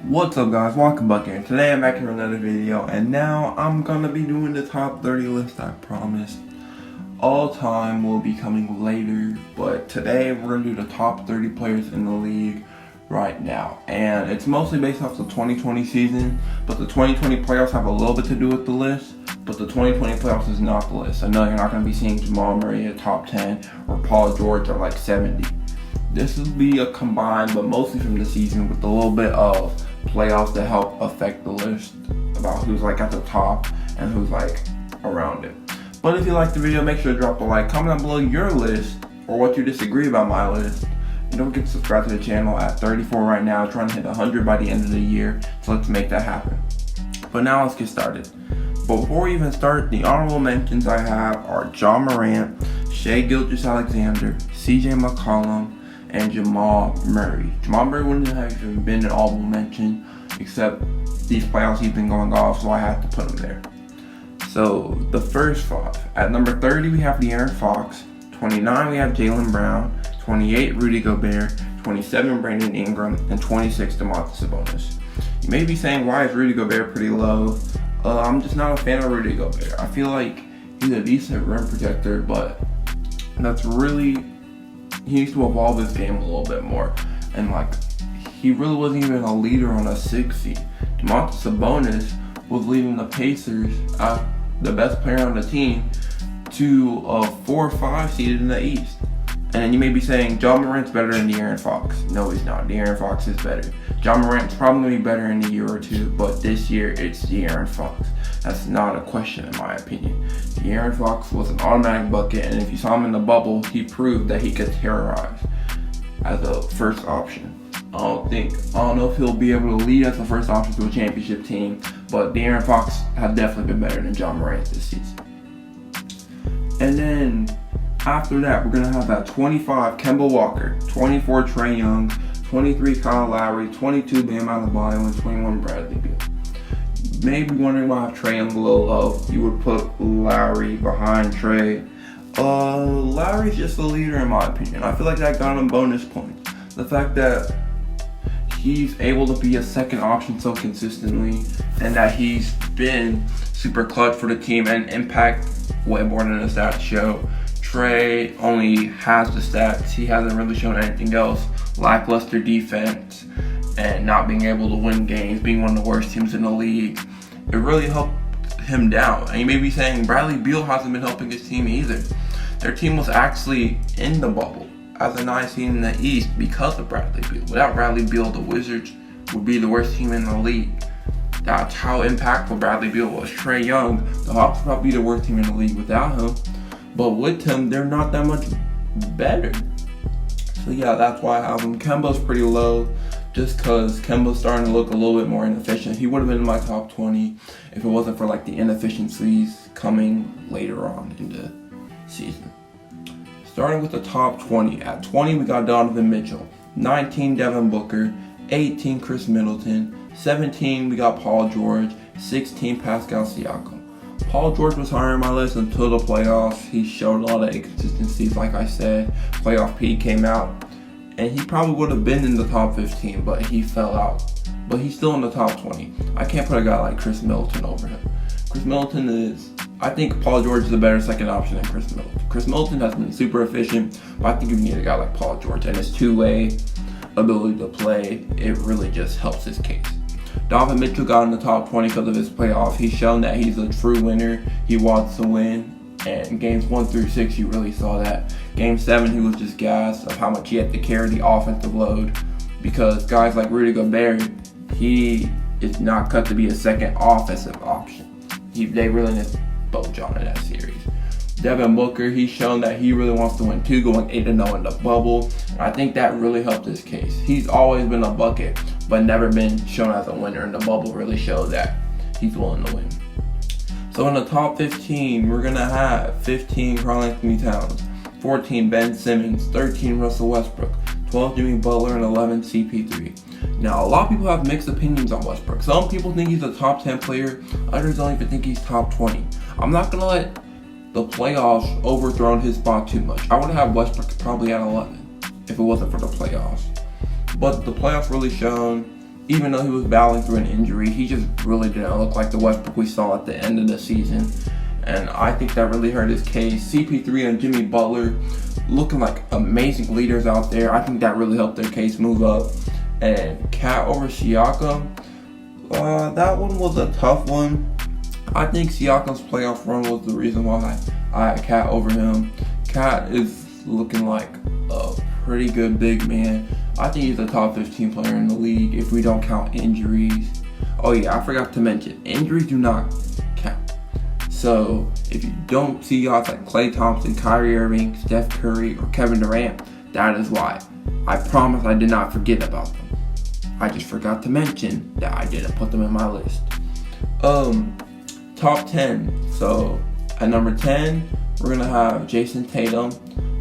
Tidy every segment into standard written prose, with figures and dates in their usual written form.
What's up guys, welcome back here. Today I'm back here with another video, and now I'm gonna be doing the top 30 list I promised. All time will be coming later, but today we're gonna do the top 30 players in the league right now. And it's mostly based off the 2020 season, but the 2020 playoffs have a little bit to do with the list, but the 2020 playoffs is not the list. I know you're not gonna be seeing Jamal Murray at top 10 or Paul George at like 70. This will be a combined, but mostly from the season, with a little bit of playoffs to help affect the list about who's like at the top and who's like around it. But if you like the video, make sure to drop a like, comment down below your list or what you disagree about my list. And don't forget to subscribe to the channel at 34 right now, trying to hit 100 by the end of the year. So let's make that happen. But now let's get started. But before we even start, the honorable mentions I have are Ja Morant, Shai Gilgeous-Alexander, CJ McCollum, and Jamal Murray. Jamal Murray wouldn't have even been an honorable mention, except these playoffs he's been going off, so I had to put him there. So the first five. At number 30 we have De'Aaron Fox, 29 we have Jaylen Brown, 28 Rudy Gobert, 27 Brandon Ingram, and 26 Domantas Sabonis. You may be saying, why is Rudy Gobert pretty low? I'm just not a fan of Rudy Gobert. I feel like he's a decent rim protector, but that's really, he needs to evolve his game a little bit more. And like, he really wasn't even a leader on a 6 seed. Domantas Sabonis was leading the Pacers, the best player on the team, to a 4 or 5 seed in the East. And then you may be saying, Ja Morant's better than De'Aaron Fox. No, he's not. De'Aaron Fox is better. Ja Morant's probably going to be better in a year or two, but this year it's De'Aaron Fox. That's not a question in my opinion. De'Aaron Fox was an automatic bucket, and if you saw him in the bubble, he proved that he could terrorize as a first option. I don't know if he'll be able to lead as a first option to a championship team, but De'Aaron Fox has definitely been better than Ja Morant this season. And then after that, we're going to have at 25 Kemba Walker, 24 Trae Young, 23 Kyle Lowry, 22 Bam Adebayo, and 21 Bradley Beal. Maybe wondering why I have Trae Young a little low. You would put Lowry behind Trae. Lowry's just a leader in my opinion. I feel like that got him bonus points. The fact that he's able to be a second option so consistently, and that he's been super clutch for the team and impact way more than the stats show. Trae only has the stats. He hasn't really shown anything else. Lackluster defense and not being able to win games, being one of the worst teams in the league. It really helped him down. And you may be saying Bradley Beal hasn't been helping his team either. Their team was actually in the bubble as a 9 seed in the East because of Bradley Beal. Without Bradley Beal, the Wizards would be the worst team in the league. That's how impactful Bradley Beal was. Trae Young, the Hawks would probably be the worst team in the league without him. But with him, they're not that much better. So yeah, that's why I have him. Kemba's pretty low, just because Kemba's starting to look a little bit more inefficient. He would have been in my top 20 if it wasn't for like the inefficiencies coming later on in the season. Starting with the top 20. At 20, we got Donovan Mitchell. 19, Devin Booker. 18, Chris Middleton. 17, we got Paul George. 16, Pascal Siakam. Paul George was higher on my list until the playoffs. He showed a lot of inconsistencies, like I said. Playoff P came out, and he probably would have been in the top 15, but he fell out. But he's still in the top 20. I can't put a guy like Chris Middleton over him. Chris Middleton is, I think Paul George is a better second option than Chris Middleton. Chris Middleton has been super efficient, but I think you need a guy like Paul George, and his two-way ability to play, it really just helps his case. Donovan Mitchell got in the top 20 because of his playoff. He's shown that he's a true winner. He wants to win. And games 1 through 6, you really saw that. Game 7, he was just gassed of how much he had to carry the offensive load. Because guys like Rudy Gobert, he is not cut to be a second offensive option. They really missed both John in that series. Devin Booker, he's shown that he really wants to win too, going 8-0 in the bubble. And I think that really helped his case. He's always been a bucket, but never been shown as a winner, and the bubble really showed that he's willing to win. So in the top 15, we're going to have 15, Karl-Anthony Towns, 14, Ben Simmons, 13, Russell Westbrook, 12, Jimmy Butler, and 11, CP3. Now, a lot of people have mixed opinions on Westbrook. Some people think he's a top 10 player, others don't even think he's top 20. I'm not going to let the playoffs overthrown his spot too much. I would have Westbrook probably at 11 if it wasn't for the playoffs. But the playoffs really shown even though he was battling through an injury, he just really didn't look like the Westbrook we saw at the end of the season. And I think that really hurt his case. CP3 and Jimmy Butler looking like amazing leaders out there. I think that really helped their case move up. And Cat over Siakam, that one was a tough one. I think Siakam's playoff run was the reason why I had Cat over him. Cat is looking like a pretty good big man. I think he's a top 15 player in the league if we don't count injuries. Oh yeah, I forgot to mention, injuries do not count. So if you don't see guys like Klay Thompson, Kyrie Irving, Steph Curry, or Kevin Durant, that is why. I promise I did not forget about them. I just forgot to mention that I didn't put them in my list. Top 10. So at number 10, we're gonna have Jason Tatum,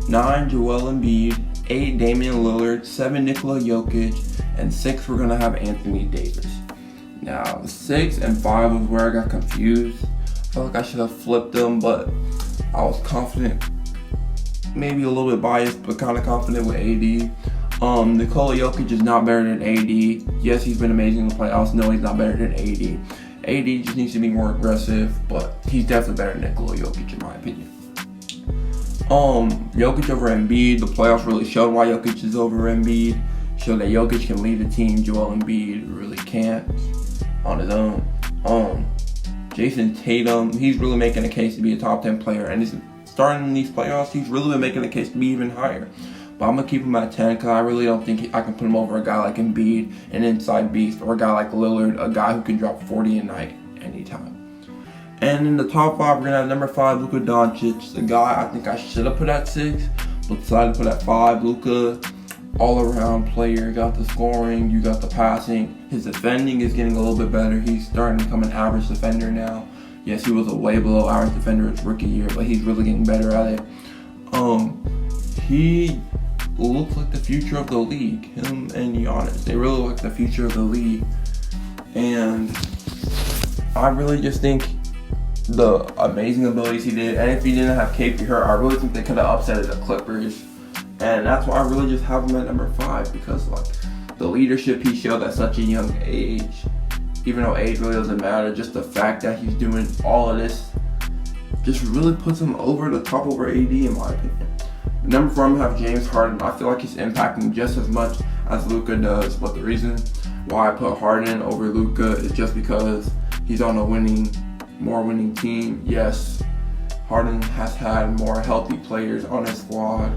9 Joel Embiid, 8 Damian Lillard, 7 Nikola Jokic, and 6 we're gonna have Anthony Davis. Now 6 and 5 was where I got confused. I felt like I should have flipped them, but I was confident, maybe a little bit biased, but kind of confident with AD. Nikola Jokic is not better than AD. Yes, he's been amazing in the playoffs. No, he's not better than AD. AD just needs to be more aggressive, but he's definitely better than Nikola Jokic in my opinion. Jokic over Embiid. The playoffs really showed why Jokic is over Embiid. Showed that Jokic can lead the team. Joel Embiid really can't on his own. Jason Tatum, he's really making a case to be a top 10 player, and he's starting in these playoffs. He's really been making a case to be even higher. But I'm going to keep him at 10 because I really don't think I can put him over a guy like Embiid, an inside beast, or a guy like Lillard, a guy who can drop 40 a night anytime. And in the top 5, we're going to have number 5, Luka Doncic, the guy I think I should have put at 6, but decided to put at 5. Luka, all-around player, got the scoring, you got the passing. His defending is getting a little bit better. He's starting to become an average defender now. Yes, he was a way below average defender his rookie year, but he's really getting better at it. He looks like the future of the league. Him and Giannis, they really look like the future of the league. And I really just think the amazing abilities he did, and if he didn't have KP hurt, I really think they could have upset the Clippers. And that's why I really just have him at number 5, because like the leadership he showed at such a young age, even though age really doesn't matter, just the fact that he's doing all of this just really puts him over the top over AD in my opinion. Number 4, I'm going to have James Harden. I feel like he's impacting just as much as Luka does, but the reason why I put Harden over Luka is just because he's on a more winning team. Yes, Harden has had more healthy players on his squad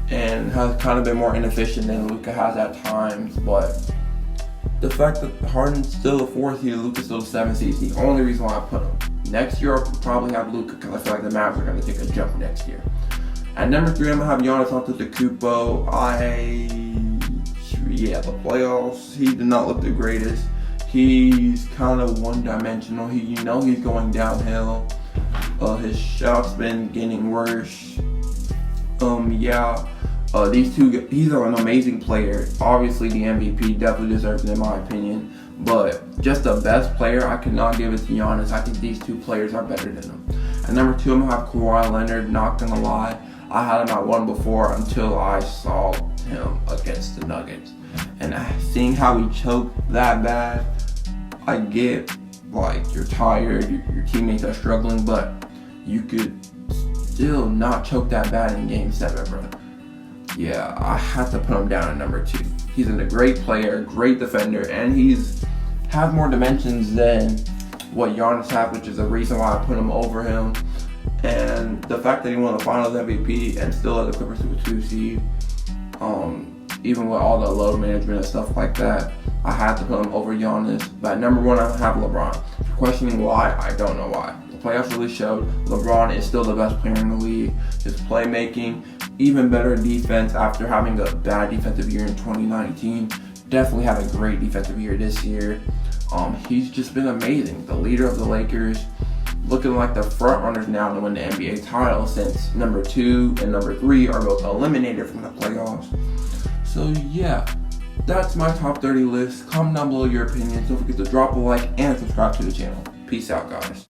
and has kind of been more inefficient than Luka has at times, but the fact that Harden's still the 4th seed and Luka's still the 7th seed is the only reason why I put him. Next year, I'll probably have Luka because I feel like the Mavs are going to take a jump next year. At number 3, I'm going to have Giannis Antetokounmpo. The playoffs, he did not look the greatest. He's kind of one-dimensional. He's going downhill. His shot's been getting worse. These two, he's an amazing player. Obviously, the MVP definitely deserves it in my opinion. But just the best player, I cannot give it to Giannis. I think these 2 players are better than him. At number 2, I'm going to have Kawhi Leonard. Not going to lie, I had him at 1 before until I saw him against the Nuggets. And seeing how he choked that bad, I get like you're tired, your teammates are struggling, but you could still not choke that bad in Game 7, bro. Yeah, I have to put him down at number 2. He's a great player, great defender, and he's has more dimensions than what Giannis has, which is the reason why I put him over him. And the fact that he won the Finals MVP and still had the Clippers to a 2 seed, even with all the load management and stuff like that, I had to put him over Giannis. But at number 1, I have LeBron. If you're questioning why, I don't know why. The playoffs really showed LeBron is still the best player in the league. His playmaking, even better defense after having a bad defensive year in 2019. Definitely had a great defensive year this year. He's just been amazing. The leader of the Lakers, looking like the front runners now to win the NBA title since number 2 and number 3 are both eliminated from the playoffs. So yeah, that's my top 30 list. Comment down below your opinions. Don't forget to drop a like and subscribe to the channel. Peace out, guys.